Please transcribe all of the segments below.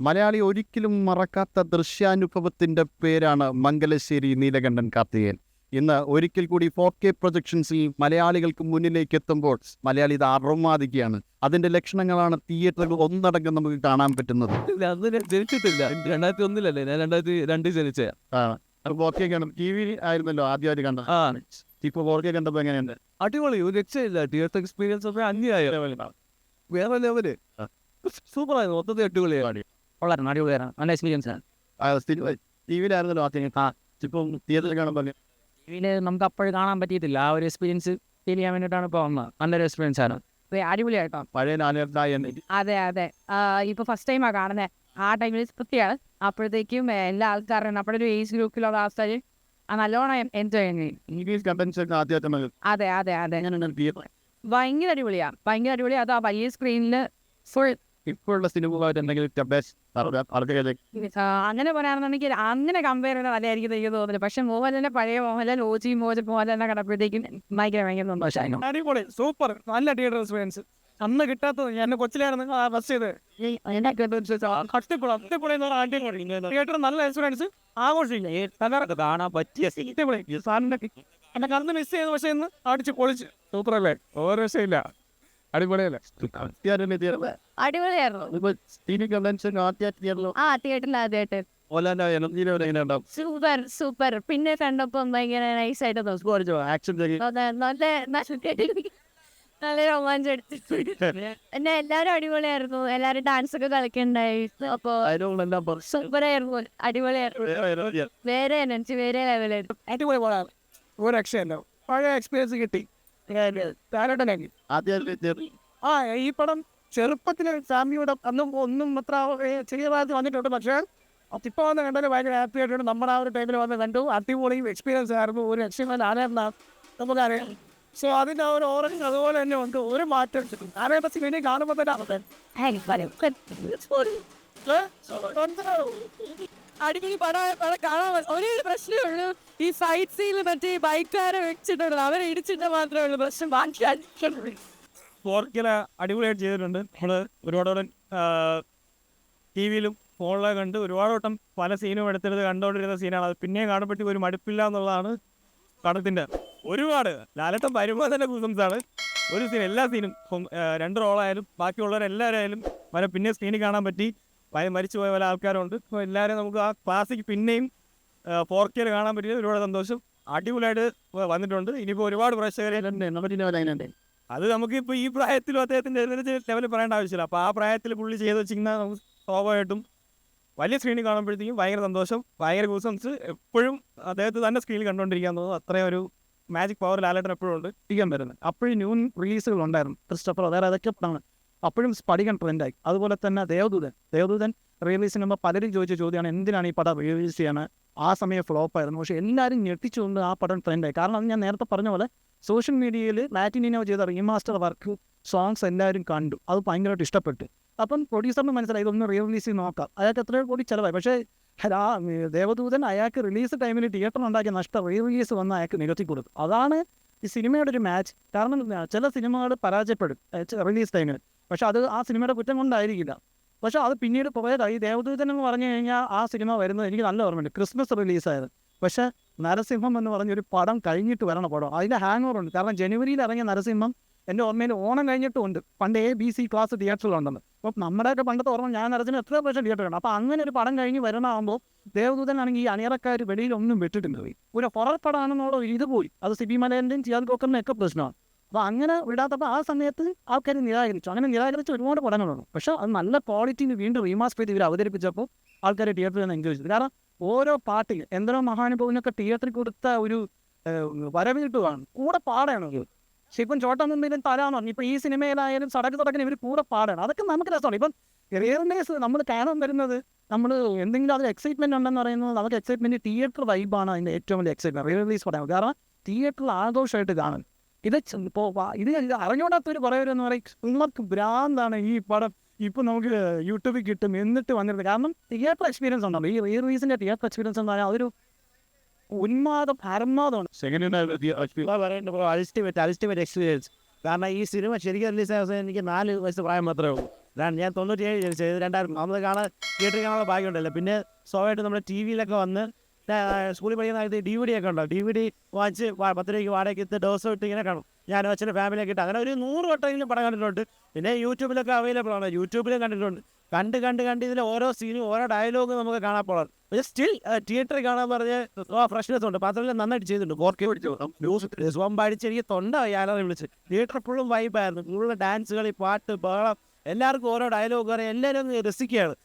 മലയാളി ഒരിക്കലും മറക്കാത്ത ദൃശ്യാനുഭവത്തിന്റെ പേരാണ് മംഗലശ്ശേരി നീലകണ്ഠൻ കാർത്തികേയൻ. ഇന്ന് ഒരിക്കൽ കൂടി 4K പ്രൊജക്ഷൻസിൽ മലയാളികൾക്ക് മുന്നിലേക്ക് എത്തുമ്പോൾ മലയാളി ഇത് അറുമാദിക്കുകയാണ്. അതിന്റെ ലക്ഷണങ്ങളാണ് തിയേറ്ററുകൾ ഒന്നടങ്കം നമുക്ക് കാണാൻ പറ്റുന്നത്. അന്ന് ഞാൻ ജനിച്ചിട്ടില്ല. 2001 ഞാൻ 2002 ജനിച്ച. TV ആയിരുന്നല്ലോ ആദ്യമായിട്ട് കണ്ടത്. ഇപ്പൊ 4K കണ്ടപ്പോ എങ്ങനെയുണ്ട്? അടിപൊളി, ഒരു രക്ഷയില്ല. തിയേറ്റർ എക്സ്പീരിയൻസ് ഒക്കെ അന്യായ വേറെ ലെവല്. സൂപ്പറായിരുന്നു, മൊത്തത്തിൽ അടിപൊളിയാണ്. അടിപൊളിയാണ്, നല്ല എക്സ്പീരിയൻസ് ആണ്. ടിവിയിലായിരുന്നല്ലോ ആദ്യം. ഇപ്പം തിയേറ്ററിൽ കാണുമ്പോൾ ടിവിയിൽ നമുക്ക് അപ്പോഴും കാണാൻ പറ്റിയിട്ടില്ല. ആ ഒരു എക്സ്പീരിയൻസ് ഫീൽ ചെയ്യാൻ വേണ്ടിയിട്ടാണ് ഇപ്പോൾ വന്നത്. നല്ലൊരു എക്സ്പീരിയൻസ് ആണ്. അടിപൊളിയായിട്ടോ. പഴയ അതെ അതെ. ഇപ്പൊ ഫസ്റ്റ് ടൈമാണ് കാണുന്നത്. ആ ടൈമിൽ തൃപ്തിയാണ്. അപ്പോഴത്തേക്കും എല്ലാ ആൾക്കാരും നമ്മുടെ ഒരു ഏജ് ഗ്രൂപ്പിലുള്ള ആൾക്കാർ നല്ലോണം എൻജോയ് ചെയ്യുന്നത്. അതെ അതെ അതെ, ഭയങ്കര അടിപൊളിയാണ്, ഭയങ്കര അടിപൊളിയാണ്. അത് ആ വലിയ സ്ക്രീനിൽ ഫുൾ. ഇപ്പോഴുള്ള സിനിമകളായിട്ട് എന്തെങ്കിലും അങ്ങനെ പറയാണെന്നുണ്ടെങ്കിൽ അങ്ങനെ കമ്പയർ ചെയ്യുന്നത് നല്ലതായിരിക്കും എനിക്ക് തോന്നുന്നില്ല. പക്ഷെ മോഹൻലാലിന്റെ പഴയ മോഹൻലാൽ മോഹൻലാലിനെ കണ്ടപ്പോഴത്തേക്കും ഭയങ്കര സന്തോഷമായിരുന്നു. അടിപൊളി, സൂപ്പർ, നല്ല തിയേറ്റർ എക്സ്പീരിയൻസ്. അന്ന് കിട്ടാത്തത്. ഞാൻ കൊച്ചിലായിരുന്നു ബസ് ചെയ്ത്. തിയേറ്റർ നല്ല എക്സ്പീരിയൻസ്, ആഘോഷിക്കും, കാണാൻ പറ്റിയ എന്നെ കന്ന് മിസ് ചെയ്തു. പക്ഷെ ഇന്ന് അടിച്ച് പൊളിച്ച് സൂപ്പറല്ലേ, ഓരോ രക്ഷയില്ല, അടിപൊളിയല്ലേ. അടിപൊളിയായിരുന്നു. തിയേറ്ററിൽ ആദ്യമായിട്ട് സൂപ്പർ സൂപ്പർ. പിന്നെ കണ്ടപ്പോ ഭയങ്കര നൈസായിട്ട് നല്ല രോമാഞ്ചം എടുത്തിട്ടുണ്ട്. പിന്നെ എല്ലാവരും അടിപൊളിയായിരുന്നു. എല്ലാവരും ഡാൻസ് ഒക്കെ കളിക്കണ്ടായി. അപ്പൊ സൂപ്പറായിരുന്നു, അടിപൊളിയായിരുന്നു. വേറെ എനർജി, വേറെ ലെവലായിരുന്നു. അടിപൊളി പോലാണ്, ഒരു രക്ഷയല്ല. പഴയ എക്സ്പീരിയൻസ് കിട്ടി. ഈ പടം ചെറുപ്പത്തിലെ ഫാമിലിയോടെ ഒന്നും അത്ര ചെറിയതായിട്ട് വന്നിട്ടുണ്ട്. പക്ഷേ ഇപ്പോൾ വന്ന് കണ്ടാലും ഭയങ്കര ഹാപ്പി ആയിട്ടുണ്ട്. നമ്മുടെ ആ ഒരു ടൈമിൽ വന്ന് കണ്ടു. അടിപൊളിയും എക്സ്പീരിയൻസ് ആയിരുന്നു. ഒരു രക്ഷയില്ല, ആരായിരുന്നാണ് നമുക്കറിയാം. സോ അതിൻ്റെ ആ ഒരു ഓറഞ്ച് അതുപോലെ തന്നെ ഉണ്ട്, ഒരു മാറ്റം. ആരെ ബസ് വേണ്ടി കാണുമ്പോൾ തന്നെ അടിപൊളി പടം കാണാൻ. ഒരേ പ്രശ്നമേ ഉള്ളൂ, ഈ ഫൈറ്റ് സീനിൽ മറ്റേ ബൈക്കാരെ വെച്ചിട്ടുള്ളൂ, അവരെ ഇടിച്ചിട്ട് മാത്രമേ ഉള്ളൂ പ്രശ്നം. ബാക്കി 4K അടിപൊളിയായിട്ട് ചെയ്തിട്ടുണ്ട്. നമ്മൾ ഒരുപാട് TV-യിലും ഫോണിലൊക്കെ കണ്ട് ഒരുപാട് വട്ടം പല സീനും എടുത്തെടുത്ത് കണ്ടുകൊണ്ടിരുന്ന സീനാണ്. അത് പിന്നെയും കാണുമ്പോഴത്തേക്ക് ഒരു മടുപ്പില്ല എന്നുള്ളതാണ് പടത്തിൻ്റെ. ഒരുപാട് ലാലേട്ടൻ വരുമ്പോൾ തന്നെ ഗൂസംസാണ്. ഒരു സീൻ, എല്ലാ സീനും, ഇപ്പം 2 റോളായാലും ബാക്കിയുള്ളവരെല്ലാവരായാലും പിന്നെ സ്ക്രീനിൽ കാണാൻ പറ്റി. മരിച്ചു പോയ പല ആൾക്കാരുണ്ട്. അപ്പോൾ എല്ലാവരും നമുക്ക് ആ ക്ലാസിക് പിന്നെയും 4K കാണാൻ പറ്റിയത് ഒരുപാട് സന്തോഷം. അടിപൊളിയായിട്ട് വന്നിട്ടുണ്ട്. ഇനിയിപ്പോൾ ഒരുപാട് പ്രേക്ഷകരെ അത് നമുക്കിപ്പോൾ ഈ പ്രായത്തിലും അദ്ദേഹത്തിൻ്റെ ലെവലിൽ പറയേണ്ട ആവശ്യമില്ല. അപ്പോൾ ആ പ്രായത്തിൽ പുള്ളി ചെയ്ത് വെച്ചിരിക്കുന്ന നമുക്ക് സ്വാഭാവികമായിട്ടും വലിയ സ്ക്രീനിൽ കാണുമ്പോഴത്തേക്കും ഭയങ്കര സന്തോഷം, ഭയങ്കര ഗൂസംസ്. എപ്പോഴും അദ്ദേഹത്തെ തന്നെ സ്ക്രീനിൽ കണ്ടുകൊണ്ടിരിക്കാൻ തോന്നുന്നു. അത്രയും ഒരു മാജിക് പവർ ലാലേട്ടൻ എപ്പോഴും ഉണ്ട്. ഇരിക്കാൻ വരുന്നത്. അപ്പോഴും ന്യൂ റിലീസുകൾ ഉണ്ടായിരുന്നു. ക്രിസ്റ്റഫർ, അതായത് അതൊക്കെ പടമാണ്. അപ്പോഴും സ്പടികൻ ട്രെൻഡായി. അതുപോലെ തന്നെ ദേവദൂതൻ റിലീസിന് മുമ്പ് പലരും ചോദിച്ച ചോദ്യമാണ്, എന്തിനാണ് ഈ പടം റിലീസ് ചെയ്യണത്? ആ സമയം ഫ്ലോപ്പായിരുന്നു. പക്ഷേ എല്ലാവരും ഞെട്ടിച്ചുകൊണ്ട് ആ പടം ട്രെൻഡായി. കാരണം അത് ഞാൻ നേരത്തെ പറഞ്ഞ പോലെ സോഷ്യൽ മീഡിയയിൽ ലാറ്റിനോ ചെയ്ത റീമാസ്റ്റർ വർക്ക് സോങ്സ് എല്ലാവരും കണ്ടു. അത് ഭയങ്കരമായിട്ട് ഇഷ്ടപ്പെട്ടു. അപ്പം പ്രൊഡ്യൂസറിന് മനസ്സിലായി ഇതൊന്ന് റിലീസ് ചെയ്ത് നോക്കാം. അയാൾക്ക് എത്രയോ കോടി ചിലവായി. പക്ഷേ ദേവദൂതൻ അയാൾക്ക് റിലീസ് ടൈമിൽ തിയേറ്ററിൽ ഉണ്ടാക്കിയ നഷ്ടം റിലീസ് വന്ന് അയാൾക്ക് നികത്തി കൊടുത്തു. അതാണ് ഈ സിനിമയുടെ ഒരു മാച്ച്. കാരണം ചില സിനിമകൾ പരാജയപ്പെടും റിലീസ് ടൈമിൽ. പക്ഷെ അത് ആ സിനിമയുടെ കുറ്റം കൊണ്ടായിരിക്കില്ല. പക്ഷെ അത് പിന്നീട് പോയതായി. ദേവദൂതൻ എന്ന് പറഞ്ഞു കഴിഞ്ഞാൽ ആ സിനിമ വരുന്നത് എനിക്ക് നല്ല ഓർമ്മയുണ്ട്, ക്രിസ്മസ് റിലീസായത്. പക്ഷേ നരസിംഹം എന്ന് പറഞ്ഞൊരു പടം കഴിഞ്ഞിട്ട് വരണ പടം, അതിൻ്റെ ഹാങ് ഓവർ ഉണ്ട്. കാരണം ജനുവരിയിൽ ഇറങ്ങിയ നരസിംഹം എൻ്റെ ഓർമ്മയിൽ ഓണം കഴിഞ്ഞിട്ടും ഉണ്ട്. പണ്ട് ABC ക്ലാസ് തിയേറ്ററിലുണ്ടെന്ന്. അപ്പം നമ്മുടെയൊക്കെ പണ്ടത്തെ ഓർമ്മ, ഞാൻ നരസിംഹം എത്ര പ്രാവശ്യം തിയേറ്ററുണ്ട്. അപ്പോൾ അങ്ങനെ ഒരു പടം കഴിഞ്ഞ് വരണമാകുമ്പോൾ ദേവദൂതനാണെങ്കിൽ ഈ അണിയറക്കാർ വെളിയിലൊന്നും വിട്ടിട്ടുണ്ട്. ഒരു ഹൊറർ പടമാണെന്നുള്ള ഇത് പോയി. അത് സിബി മലയൻ്റെയും ചിയാൽ കോക്കറിൻ്റെ ഒക്കെ പ്രശ്നമാണ്. അപ്പോൾ അങ്ങനെ വിടാത്തപ്പോൾ ആ സമയത്ത് ആൾക്കാർ നിരാകരിച്ചു. അങ്ങനെ നിരാകരിച്ച് ഒരുപാട് പടങ്ങളുണ്ട്. പക്ഷേ അത് നല്ല ക്വാളിറ്റിയിൽ വീണ്ടും റീമാസ്റ്റർ ചെയ്ത് ഇവർ അവതരിപ്പിച്ചപ്പോൾ ആൾക്കാർ തിയേറ്ററിൽ നിന്ന് എൻജോയ് ചെയ്തു. കാരണം ഓരോ പാട്ടിൽ എന്തോ മഹാനുഭവനൊക്കെ തിയേറ്ററിൽ കൊടുത്ത ഒരു വരവിട്ടുമാണ്. കൂടെ പാടാണ്. പക്ഷെ ഇപ്പം ചോട്ടമുമ്പിലും തരാന്ന് പറഞ്ഞു. ഇപ്പം ഈ സിനിമയിലായാലും സടക്കിന് ഇവർ കൂടെ പാടാണ്. അതൊക്കെ നമുക്ക് രസമാണ്. ഇപ്പം റിയൽനേഴ്സ് നമ്മൾ കാണാൻ വരുന്നത്, നമ്മൾ എന്തെങ്കിലും അതിൽ എക്സൈറ്റ്മെൻറ്റ് ഉണ്ടെന്ന് പറയുന്നത്, നമുക്ക് എക്സൈറ്റ്മെൻറ്റ് തിയേറ്റർ വൈബാണ് അതിൻ്റെ ഏറ്റവും വലിയ എക്സൈറ്റ്മെൻറ്റ്. റിലീസ് പറയാം. കാരണം തിയേറ്ററിൽ ആഘോഷമായിട്ട് കാണും. ഇത് ഇപ്പോൾ ഇത് അറിഞ്ഞുകൂടാത്തവർ പറയുമെന്ന് പറയും, നിങ്ങൾക്ക് ഭ്രാന്താണ് ഈ പടം, ഇപ്പോൾ നമുക്ക് യൂട്യൂബിൽ കിട്ടും എന്നിട്ട് വന്നിരുന്നത്. കാരണം തിയേറ്റർ എക്സ്പീരിയൻസ് ഉണ്ടല്ലോ. ഈ റിലീസിൻ്റെ തിയേറ്റർ എക്സ്പീരിയൻസ് എന്ന് പറഞ്ഞാൽ അതൊരു ഉന്മാദം, പരമാദമാണ്. Ultimate experience. കാരണം ഈ സിനിമ ശരിക്കും റിലീസ് ആയ എനിക്ക് 4 വയസ്സ് പ്രായം മാത്രമേ ഉള്ളൂ. ഞാൻ 97 ജനിച്ചത്, ഇത് 2000 നമ്മൾ കാണാൻ തിയേറ്ററിൽ കാണാനുള്ള ഭാഗ്യമുണ്ടല്ലോ. പിന്നെ സ്വാഭാവികമായിട്ട് നമ്മുടെ ടി വിയിലൊക്കെ വന്ന് സ്കൂളിൽ പഠിക്കുന്ന കാലത്ത് DVD ഒക്കെ ഉണ്ടാവും. DVD വാങ്ങിച്ച് 10 രൂപയ്ക്ക് വാടകയ്ക്ക് ദിവസം ഇട്ട് ഇങ്ങനെ കാണും. ഞാൻ അച്ഛൻ്റെ ഫാമിലിയൊക്കെ ഇട്ട് അങ്ങനെ ഒരു 100 വട്ടമെങ്കിലും പടം കണ്ടിട്ടുണ്ട്. പിന്നെ യൂട്യൂബിലൊക്കെ അവൈലബിൾ ആണ്, യൂട്യൂബിലും കണ്ടിട്ടുണ്ട്. കണ്ട് ഇതിൽ ഓരോ സീനും ഓരോ ഡയലോഗും നമുക്ക് കാണാൻ പോകാം. പക്ഷേ സ്റ്റിൽ തിയേറ്ററിൽ കാണാൻ പറഞ്ഞ് ഫ്രഷ്നെസ് ഉണ്ട്. മാത്രമല്ല നന്നായിട്ട് ചെയ്തിട്ടുണ്ട്. 4K പിടിച്ചു സ്വമ്പാടിച്ച് എനിക്ക് തൊണ്ട അയാളെ വിളിച്ച്. തിയേറ്റർ എപ്പോഴും വൈബായിരുന്നു. കൂടുതൽ ഡാൻസ് കളി, പാട്ട്, ബഹളം, എല്ലാവർക്കും ഓരോ ഡയലോഗ് അറിയാം. എല്ലാവരും ഒന്ന് രസിക്കുകയാണ്.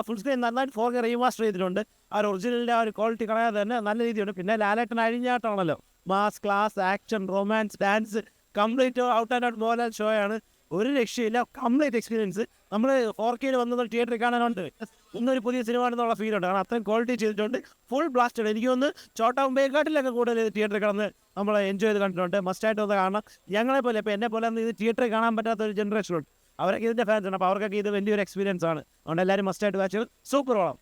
ഫുൾ സ്ക്രീൻ നന്നായിട്ട് 4K റീമാസ്റ്റർ ചെയ്തിട്ടുണ്ട്. ആ ഒരു ഒറിജിനലിൻ്റെ ആ ഒരു ക്വാളിറ്റി കളയാതെ തന്നെ നല്ല രീതിയുണ്ട്. പിന്നെ ലാലേട്ടൻ അഴിഞ്ഞാട്ടമാണല്ലോ, mass, class, action, romance, dance, complete out and out Mohanlal ഷോയാണ്. ഒരു രക്ഷയില്ല, കംപ്ലീറ്റ് എക്സ്പീരിയൻസ്. നമ്മൾ 4K വന്നത് തിയേറ്ററിൽ കാണാനുണ്ട്, ഇന്നൊരു പുതിയ സിനിമ ആണെന്നുള്ള ഫീലുണ്ട്. കാരണം അത്രയും ക്വാളിറ്റി ചെയ്തിട്ടുണ്ട്. Full blasted. എനിക്ക് ഒന്ന് ചോട്ടാകുമ്പോഴേക്കാട്ടിലൊക്കെ കൂടുതൽ തിയേറ്ററിൽ കിടന്ന് നമ്മൾ എൻജോയ് ചെയ്ത് കണ്ടിട്ടുണ്ട്. മസ്റ്റായിട്ട് ഒന്ന് കാണണം. ഞങ്ങളെപ്പോലെ ഇപ്പോൾ എന്നെപ്പോലെ ഇത് തിയേറ്ററിൽ കാണാൻ പറ്റാത്ത ഒരു ജനറേഷനുണ്ട്. അവരൊക്കെ ഇതിൻ്റെ ഫാൻസാണ്. അപ്പോൾ അവർക്കൊക്കെ ഇത് വലിയൊരു എക്സ്പീരിയൻസ് ആണ്. അതുകൊണ്ട് എല്ലാവരും മസ്റ്റായിട്ട് വാച്ച് സൂപ്പർ ഓളം.